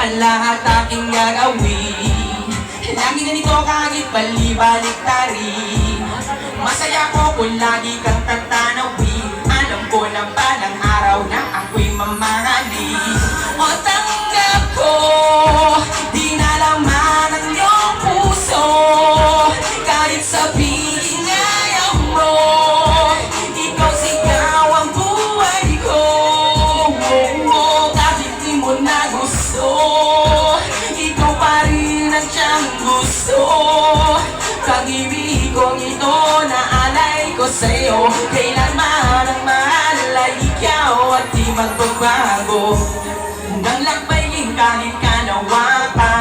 ang lahat aking gagawin. Lagi na nito kahit bali-balik-tari. Masaya ko kung lagi kang tatanawin. Alam ko na balang araw na ako'y mamahalin. O tanggap ko, di na laman ang iyong puso. Kahit sabihin ayaw mo, ikaw sigaw ang buhay ko. Kahit di mo na gusto, ikaw pa rin ang siyang gusto. Pag-ibig kong ito na alay ko sa'yo, kailanman ang mahal ay ikaw at di magbabago. Nang lakbayin kahit kanawa ka,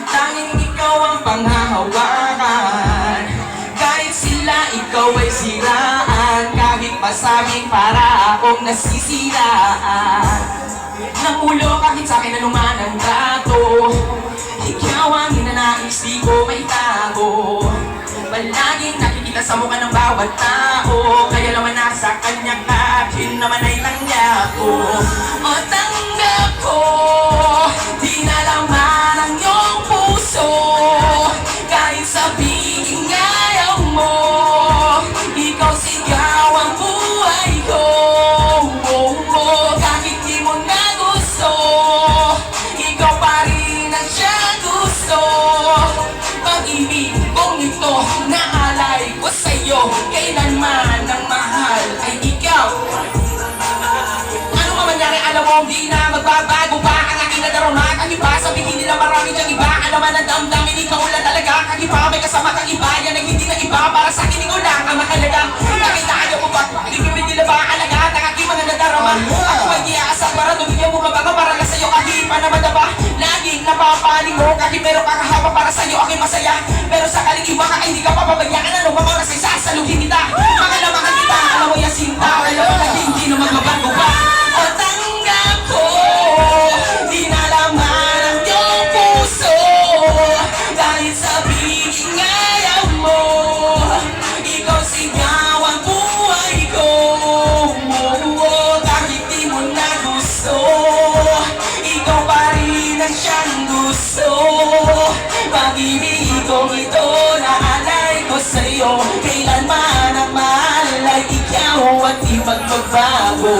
tanging ikaw ang panghahawakan. Kahit sila ikaw ay siraan, kahit masabing para akong nasisiraan. Namulo kahit sa'kin na luman ang trato, ikaw ang hinanais di ko maitago. Palaging nakikita sa mukha ng bawat tao, kaya naman nasa kanya ka, yun naman ay langya ko. O tanggap ko, di na laman ang iyong puso. Kahit sabihin ayaw mo, ikaw sigaw ang buhay ko. Kahit di mo na gusto, ikaw pa rin ang siyang gusto. Pag-ibig kong ito na alay ko sa'yo, kailanman ang mahal ay ikaw. Ano ka mangyari, alam mo, di na magbabago pa ang aking nadarama. Kagiba, sabihin nila marami diyang iba. Alaman ang damdamin, ikaw lang talaga. Kagiba, may kasama kang iba, yan ang hindi na iba. Para sa akin, ikaw lang ang mahalaga. Nakita kayo ko ba, ligipin nila ba alaga ang aking mga nadarama? Ako ay iyaasap para tumigyan mo mabaga, para na sa'yo kahit pa naman na ba. Laging napapaling mo, kahit meron kang kahaba para sa'yo aking masaya. Pero sakaling iba ka, hindi ka papabayaan. Ano mga oras ay sasaluhin kita, makalamakan kita. Alam mo yan sinta, alam mo na hindi na magbabago pa. O tanggap ko, di na laman ang iyong puso. Kahit sabihin ayaw mo, ikaw sigaw ang buhay ko. Kahit di mo na gusto, ikaw pa rin ang siyang gusto. Pag-ibig kong ito na alay ko sa'yo, kailanman ang mahal ay ikaw at di magbabago.